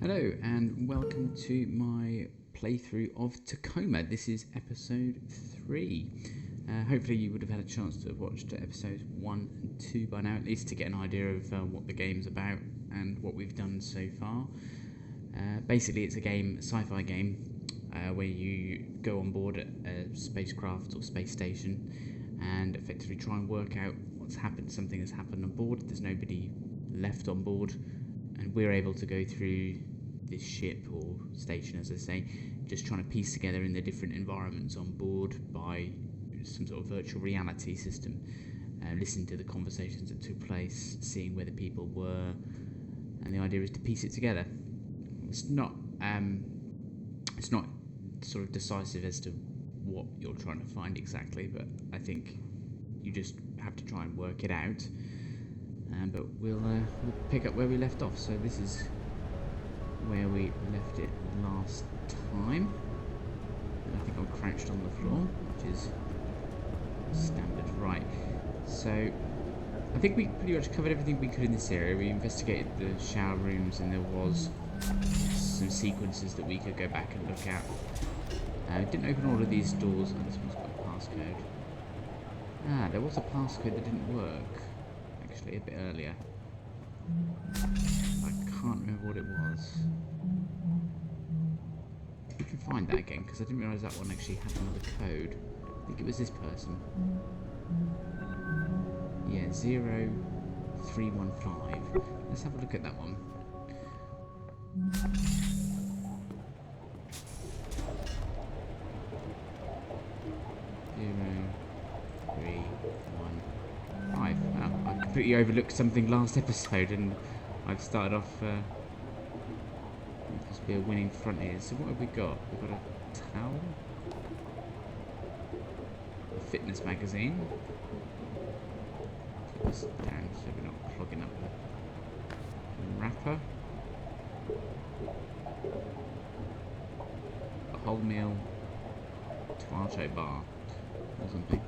Hello and welcome to my playthrough of Tacoma. This is episode 3. Hopefully you would have had a chance to watch episodes 1 and 2 by now, at least to get an idea of what the game's about and what we've done so far. Basically it's a sci-fi game, where you go on board a spacecraft or space station and effectively try and work out what's happened. Something has happened on board, there's nobody left on board, and we're able to go through this ship or station, as I say, just trying to piece together in the different environments on board by some sort of virtual reality system, listening to the conversations that took place, seeing where the people were, and the idea is to piece it together. It's not sort of decisive as to what you're trying to find exactly, but I think you just have to try and work it out. But we'll pick up where we left off. So this is where we left it last time. And I think I'm crouched on the floor, which is standard. Right. So I think we pretty much covered everything we could in this area. We investigated the shower rooms, and there was some sequences that we could go back and look at. Didn't open all of these doors. Oh, this one's got a passcode. There was a passcode that didn't work. Actually, a bit earlier. I can't remember what it was. We can find that again, because I didn't realise that one actually had another code. I think it was this person. Yeah, 0315. Let's have a look at that one. I completely overlooked something last episode, and I've started off. Must be a winning front here. So what have we got? We've got a towel, a fitness magazine. Put this down so we're not clogging up the wrapper. A wholemeal tomato bar or something.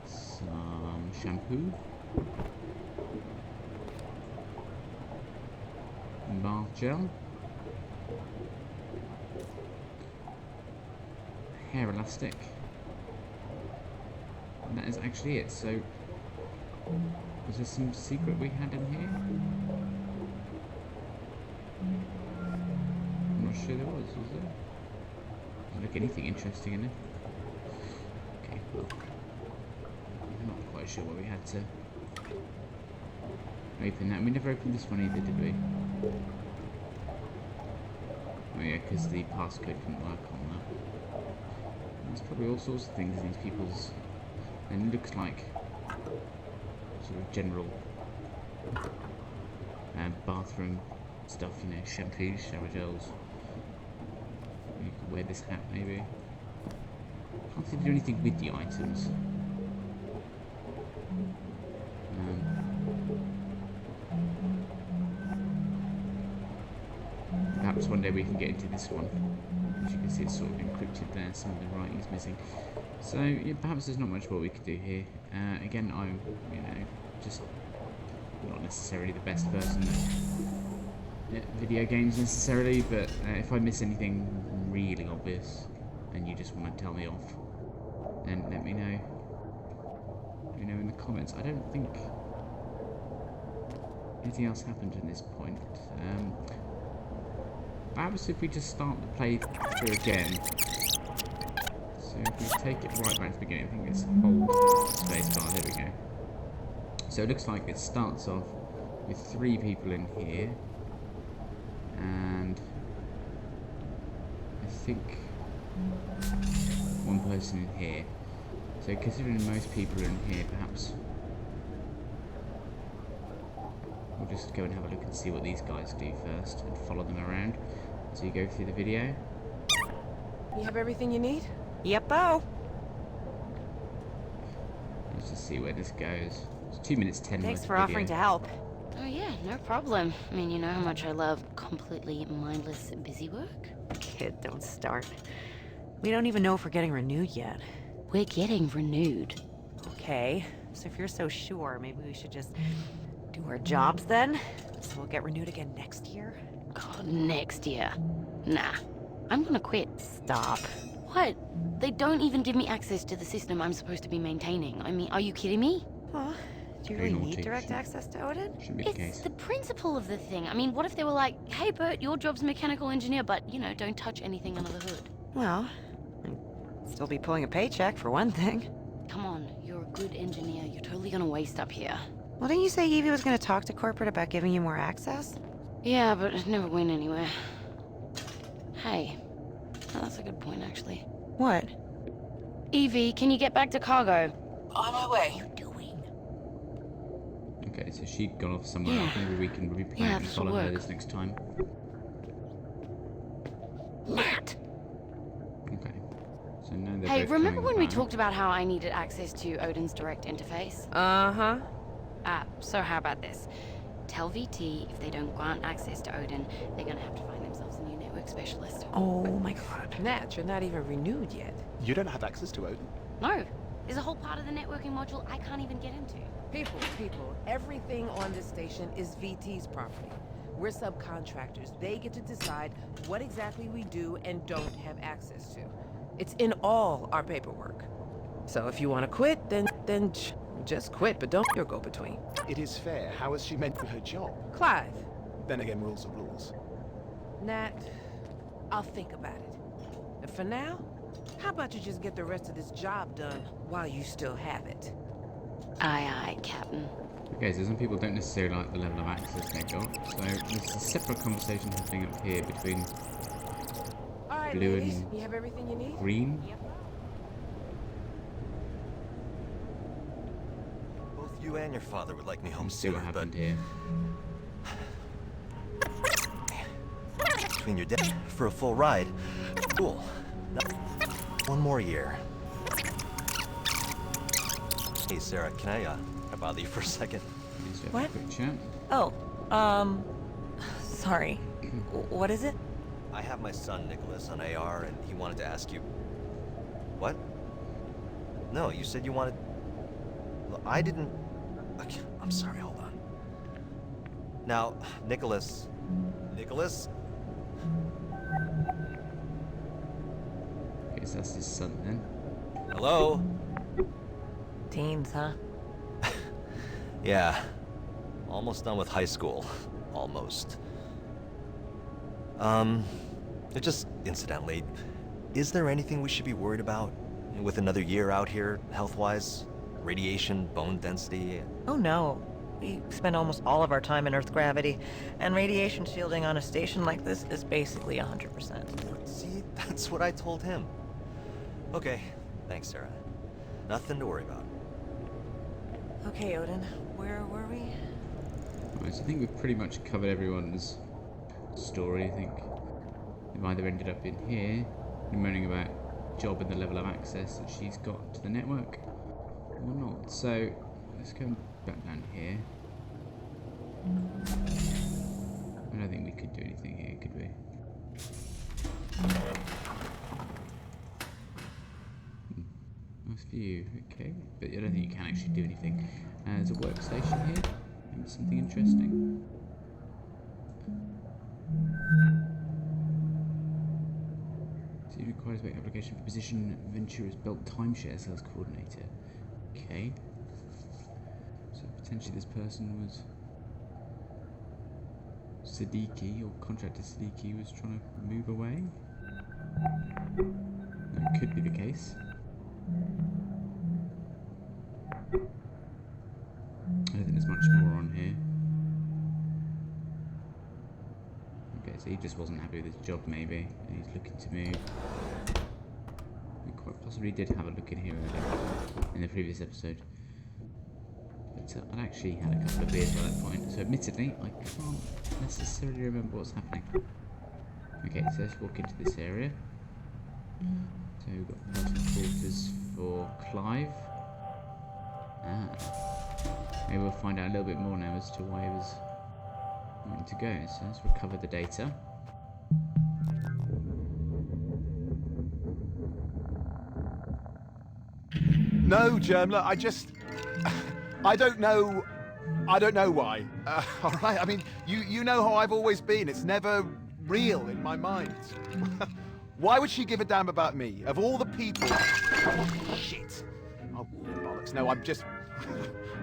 Some shampoo, bath gel, hair elastic, and that is actually it. So was there some secret we had in here? I'm not sure there was there? Doesn't look anything interesting in it. Okay, well, I'm not quite sure why we had to open that. We never opened this one either, did we? Oh yeah, because the passcode couldn't work on that. There's probably all sorts of things in these people's... And it looks like sort of general bathroom stuff, you know, shampoos, shower gels. You could wear this hat maybe. Can't seem to do anything with the items. Perhaps one day we can get into this one. As you can see, it's sort of encrypted there, some of the writing's missing. So, yeah, perhaps there's not much more we could do here. Again, I'm, just not necessarily the best person at video games necessarily, but if I miss anything really obvious and you just want to tell me off, then let me know. Let me know in the comments. I don't think anything else happened at this point. Perhaps if we just start the playthrough again. So if we take it right back to the beginning, I think it's hold spacebar, there we go. So it looks like it starts off with 3 people in here. And I think 1 person in here. So considering most people are in here, perhaps we'll just go and have a look and see what these guys do first and follow them around as you go through the video. You have everything you need? Yep-o. Let's just see where this goes. It's 2 minutes 10. Thanks for offering to help. Oh yeah, no problem. I mean, you know how much I love completely mindless busy work? Kid, don't start. We don't even know if we're getting renewed yet. We're getting renewed. Okay, so if you're so sure, maybe we should just Do our jobs then? So we'll get renewed again next year? God, next year. Nah. I'm gonna quit. Stop. What? They don't even give me access to the system I'm supposed to be maintaining. I mean, are you kidding me? Huh? Do you Very really naughty. need direct access to Odin? Shouldn't be the It's case. the principle of the thing. I mean, what if they were like, hey, Bert, your job's mechanical engineer, but, you know, don't touch anything under the hood? Well, I'd still be pulling a paycheck for one thing. Come on, you're a good engineer. You're totally gonna waste up here. Well, didn't you say Evie was going to talk to corporate about giving you more access? Yeah, but it never went anywhere. Hey, that's a good point, actually. What? Evie, can you get back to cargo? On my way. Okay, so she'd gone off somewhere Yeah. else. Maybe we can replan Yeah, and this'll follow her work. this next time. Matt! Okay. So now they're Hey, both remember coming when we back. talked about how I needed access to Odin's direct interface? Uh-huh. So how about this? Tell VT if they don't grant access to Odin, they're gonna have to find themselves a new network specialist. Oh my god. Nat, you're not even renewed yet. You don't have access to Odin. No, there's a whole part of the networking module I can't even get into. People, everything on this station is VT's property. We're subcontractors. They get to decide what exactly we do and don't have access to. It's in all our paperwork. So if you want to quit, then just quit, but don't be your go-between. It is fair. How is she meant to do her job? Clive, Then again, rules are rules. Nat, I'll think about it. And for now, how about you just get the rest of this job done while you still have it? Aye, aye, Captain. Okay, so some people don't necessarily like the level of access they got. So there's a separate conversation happening up here between All right, Blue ladies, and you have everything you need? Green. Both you and your father would like me home Let's see what sooner, but happened here. between your dad for a full ride. Cool. One more year. Hey, Sarah, can I bother you for a second? Let's have What? a quick chat. Oh, sorry. What is it? I have my son Nicholas on AR, and he wanted to ask you. What? No, you said you wanted. Well, I didn't. Okay, I'm sorry. Hold on. Now, Nicholas. Nicholas. Okay, so that's his son then. Hello. Teens, huh? Yeah. Almost done with high school. Almost. Just incidentally, is there anything we should be worried about with another year out here, health-wise? Radiation, bone density? Oh no. We spend almost all of our time in Earth gravity, and radiation shielding on a station like this is basically 100%. See, that's what I told him. Okay, thanks, Sarah. Nothing to worry about. Okay, Odin, where were we? Right, so I think we've pretty much covered everyone's story. I think they've either ended up in here, moaning about job and the level of access that she's got to the network, or not. So let's go back down here. I don't think we could do anything here, could we? Nice view, okay. But I don't think you can actually do anything. There's a workstation here. Maybe something interesting. So you requires make application for position Ventura's Belt Timeshare Sales Coordinator. Okay. So potentially this person was Siddiqui, or contractor Siddiqui was trying to move away. That could be the case. I don't think there's much more on here. Okay, so he just wasn't happy with his job, maybe, and he's looking to move. We quite possibly did have a look in here earlier, in the previous episode. But I'd actually had a couple of beers by that point, so admittedly, I can't necessarily remember what's happening. Okay, so let's walk into this area. So we've got personal quarters for Clive. Maybe we'll find out a little bit more now as to why he was wanting to go. So let's recover the data. No, Germler, I don't know I don't know why. All right, I mean, you know how I've always been. It's never real in my mind. Why would she give a damn about me? Of all the people... Shit. Oh, bollocks. No, I'm just...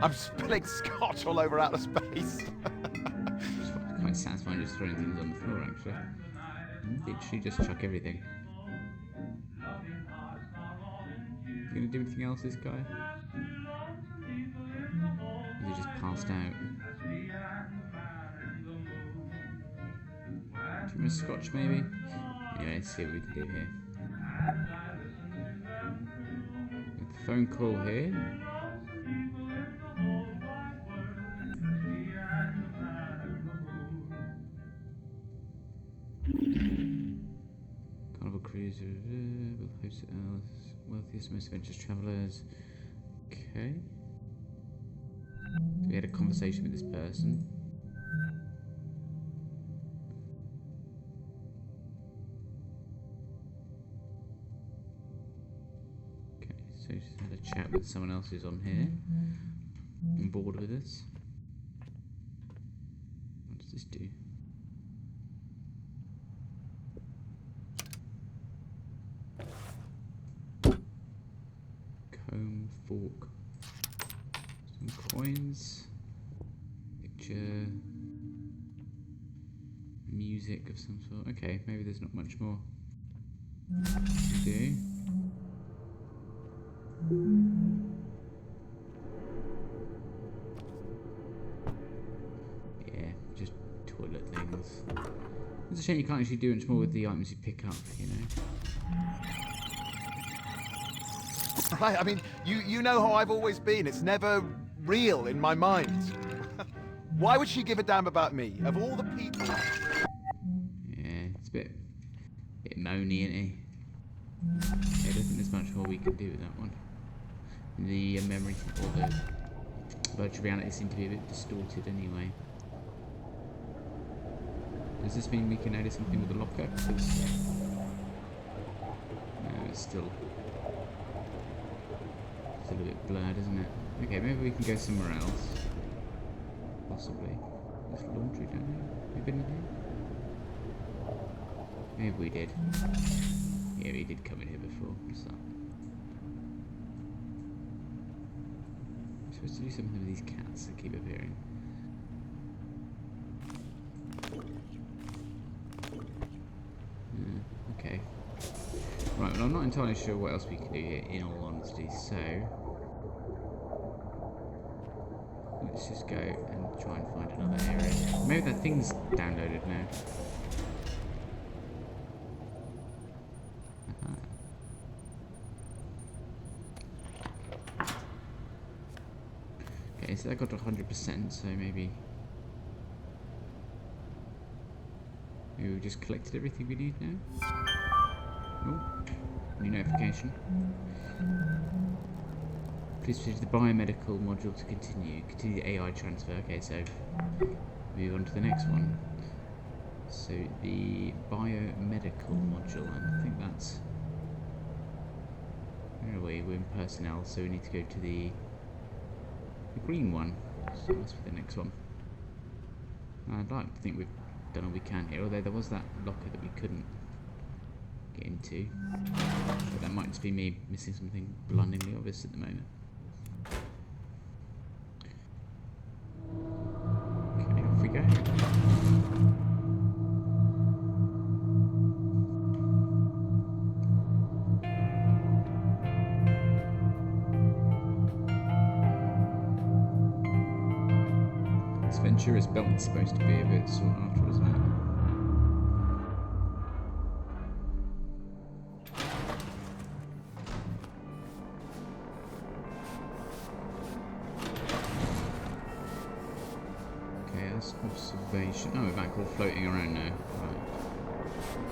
I'm spilling scotch all over outer space. It's quite satisfying just throwing things on the floor, actually. Literally just chuck everything. You gonna do anything else, this guy? Is he just passed out? Too much scotch, maybe? Anyway, let's see what we can do here. With the phone call here. Carnival Cruise will host Earth's wealthiest, most adventurous travellers. Okay. So we had a conversation with this person. Okay, so just had a chat with someone else who's on here. On board with us. What does this do? Comb, fork, some coins, picture, music of some sort. Okay, maybe there's not much more to do. Yeah, just toilet things. It's a shame you can't actually do much more with the items you pick up, you know. Right, I mean, you know how I've always been. It's never real in my mind. Why would she give a damn about me? Of all the people... Yeah, it's a bit moany, isn't he? I don't think there's much more we can do with that one. The memory or the virtual reality seem to be a bit distorted anyway. Does this mean we can edit something with the locker? No, it's still a bit blurred, isn't it? Okay, maybe we can go somewhere else. Possibly. There's laundry down here. Have you been in here? Maybe we did. Yeah, we did come in here before. What's that? I'm supposed to do something with these cats that keep appearing. Okay. Right, well I'm not entirely sure what else we can do here, in all honesty, so... let's just go and try and find another area. Maybe that thing's downloaded now. Okay, so that got to 100%, so maybe we've just collected everything we need now. Oh, new notification. Please proceed to the biomedical module to continue. Continue the AI transfer. Okay, so move on to the next one. So the biomedical module, and I think that's... where are we? We're in personnel, so we need to go to the green one. So that's for the next one. I'd like to think we've done all we can here, although there was that locker that we couldn't get into. But that might just be me missing something blindingly obvious at the moment. Okay, off we go. This Ventura's belt is supposed to be a bit sought after, isn't it? Observation. Oh, we're back all floating around now. Right.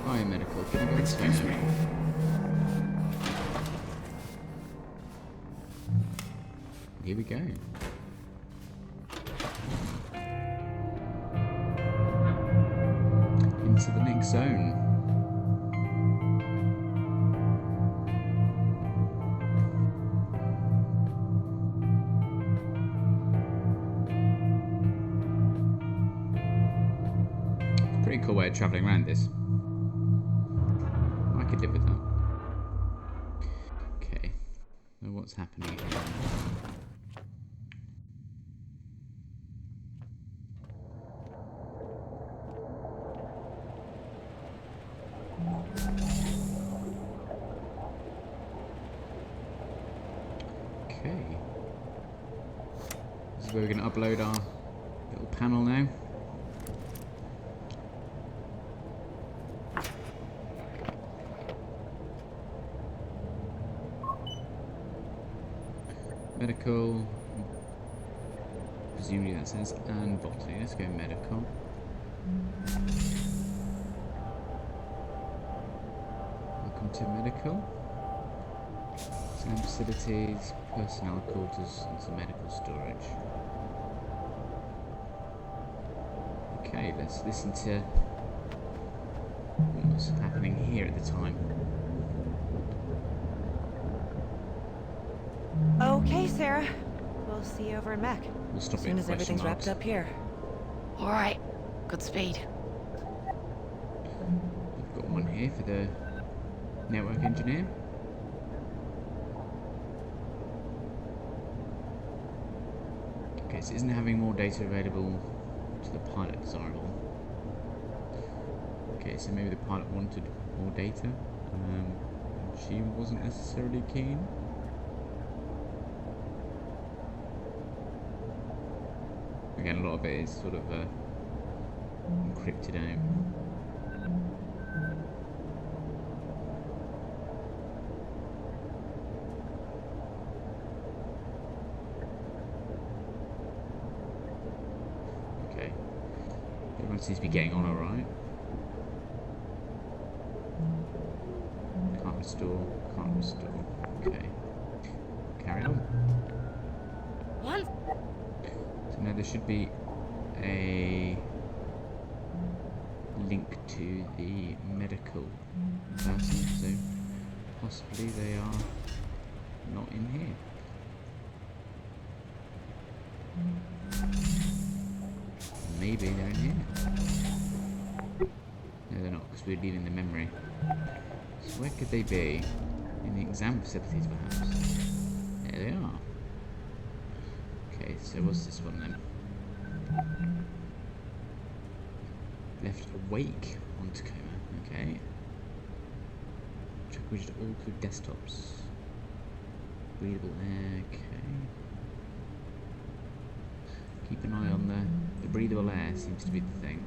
Biomedical. Can we go this way now? Here we go. Into the next zone. pretty cool way of travelling around this. I could live with that. Okay. So what's happening here? Okay. This is where we're going to upload our little panel now. Medical. Presumably that says and botany. Let's go medical. Welcome to medical. Exam facilities, personnel quarters, and some medical storage. Okay, let's listen to what was happening here at the time. Okay, Sarah. We'll see you over in Mac. We'll stop As it soon at as question everything's marks. wrapped up here. All right. Godspeed. We've got one here for the network engineer. Okay, so isn't having more data available to the pilot desirable? Okay, so maybe the pilot wanted more data, and she wasn't necessarily keen. Again, a lot of it is sort of encrypted out. Okay. Everyone seems to be getting on alright. Can't restore, can't restore. Okay. Carry on. One. So now there should be a link to the medical person, so possibly they are not in here. Maybe they're in here. No, they're not, because we're leaving the memory. So where could they be? In the exam facilities, perhaps? There they are. Okay, so what's this one then? Left awake on Tacoma. Okay. Check widget all through desktops. Breathable air. Okay. Keep an eye on the breathable air. Seems to be the thing.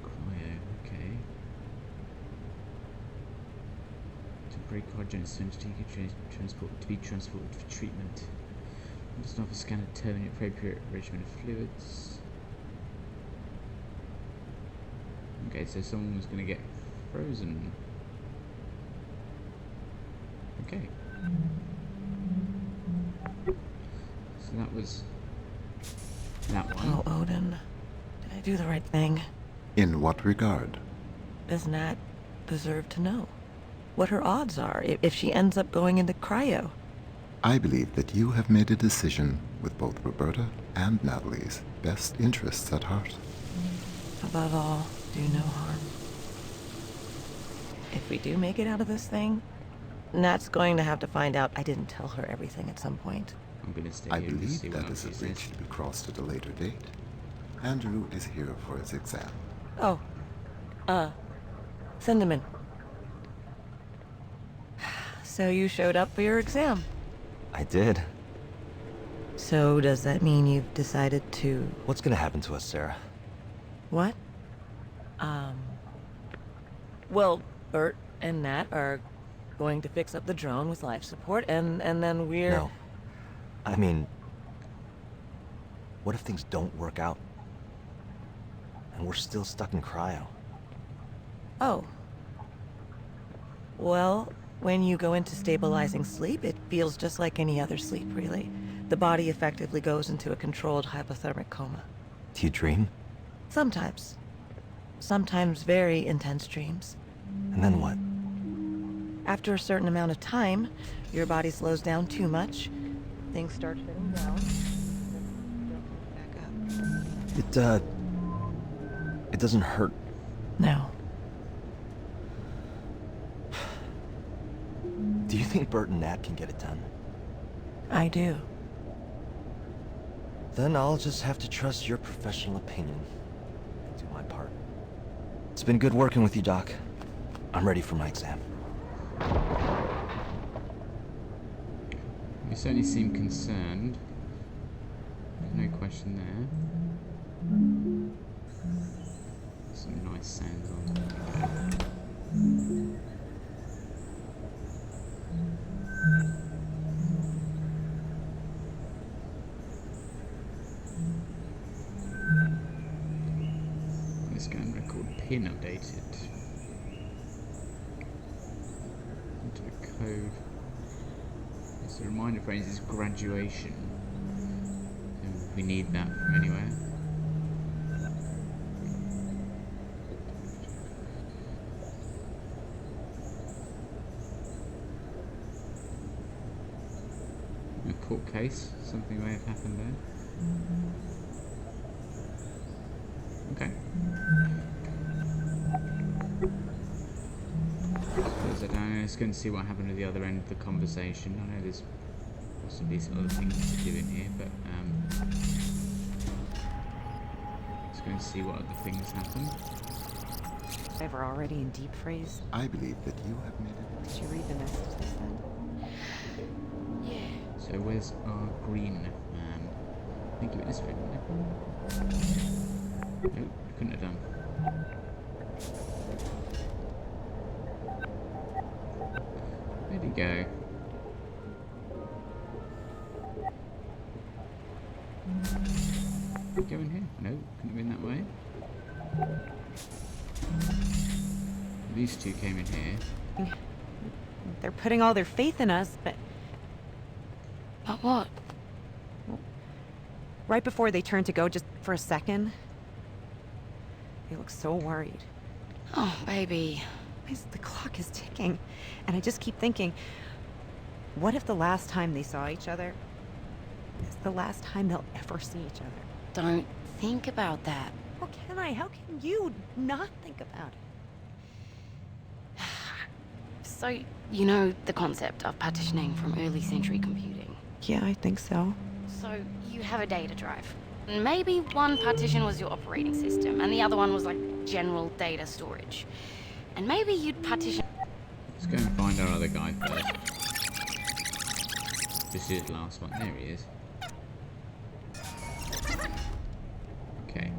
Cryo. Okay. Temporary cryogenic syringe to be transported for treatment. Just off a scanner determining appropriate regimen of fluids. Okay, so someone was going to get frozen. Okay. So that was that one. Oh, Odin. Did I do the right thing? In what regard? Does Nat deserve to know what her odds are if she ends up going into cryo? I believe that you have made a decision with both Roberta and Natalie's best interests at heart. Above all, do no harm. If we do make it out of this thing, Nat's going to have to find out I didn't tell her everything at some point. I'm going to stay I here and believe see what that is a else bridge says. to be crossed at a later date. Andrew is here for his exam. Oh, send him in. So you showed up for your exam. I did. So does that mean you've decided to... What's gonna happen to us, Sarah? What? Well, Bert and Nat are going to fix up the drone with life support, and then we're... No. I mean, what if things don't work out? And we're still stuck in cryo? Oh. Well, when you go into stabilizing sleep, it feels just like any other sleep, really. The body effectively goes into a controlled hypothermic coma. Do you dream? Sometimes. Sometimes very intense dreams. And then what? After a certain amount of time, your body slows down too much, Things start shutting down. Back up. It doesn't hurt. No. Do you think Bert and Nat can get it done? I do. Then I'll just have to trust your professional opinion and do my part. It's been good working with you, Doc. I'm ready for my exam. You certainly seem concerned. No question there. Some nice sounds on. Let's go and record pin updated. Into the code. It's a reminder phrase is graduation. So we need that from anywhere. A court case, something may have happened there. Okay. Close that down. Let's go and see what happened at the other end of the conversation. I know there's possibly some other things to do in here, but let's go and see what other things happened. Ever already in deep freeze? I believe that you have made it. Did you read the message they sent? So where's our green man? I think it was this way, didn't it? Nope, couldn't have done. Where'd he go? Did he go in here? No, couldn't have been that way. These two came in here. They're putting all their faith in us, but But what? right before they turned to go, just for a second, they look so worried. Oh, baby. The clock is ticking, and I just keep thinking, what if the last time they saw each other is the last time they'll ever see each other? Don't think about that. How can I? How can you not think about it? So, you know the concept of partitioning from early century computing. Yeah, I think so. So, you have a data drive. And maybe one partition was your operating system, and the other one was like general data storage. And maybe you'd partition... Let's go and find our other guy first. This is the last one. There he is. Okay.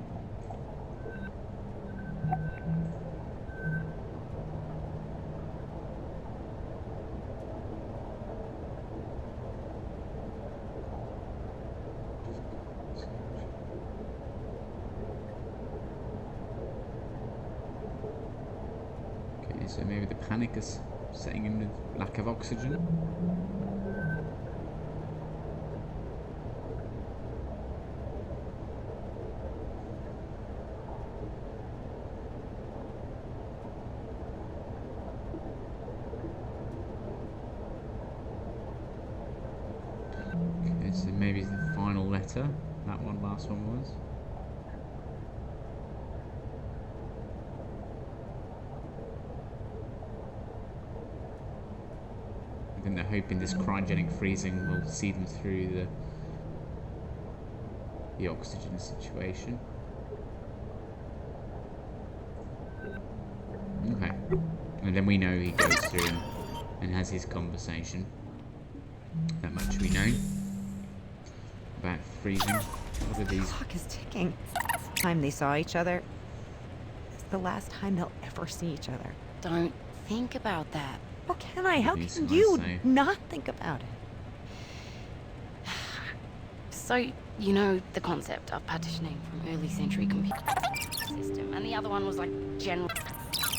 Okay, so maybe the panic is setting in with lack of oxygen. Okay, so maybe the final letter. That one, last one was. I think they're hoping this cryogenic freezing will see them through the oxygen situation. Okay. And then we know he goes through and has his conversation. That much we know about freezing. What are The these? clock is ticking. The time they saw each other is the last time they'll ever see each other. Don't think about that. How can I? How These can guys you say. not think about it? So, you know the concept of partitioning from early century computing system, and the other one was like general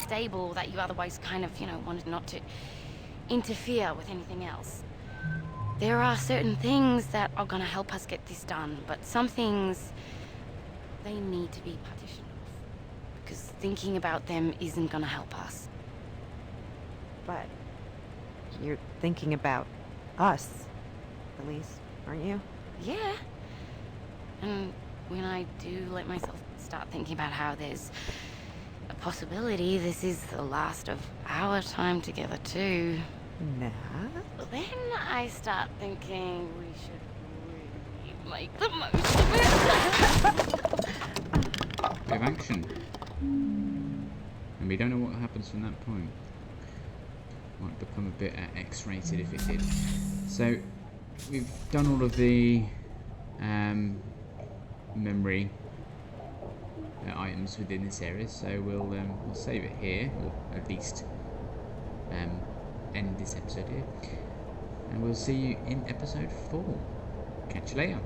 stable that you otherwise kind of, wanted not to interfere with anything else. There are certain things that are gonna help us get this done, but some things, they need to be partitioned off. Because thinking about them isn't gonna help us. But you're thinking about us, at least. aren't you? Yeah. And when I do let myself start thinking about how there's a possibility this is the last of our time together too, Nat? then I start thinking we should really make the most of it. Bit of action. And we don't know what happens from that point. Might become a bit X-rated if it did. So we've done all of the memory items within this area, so we'll save it here, or at least end this episode here, and we'll see you in episode 4. Catch you later.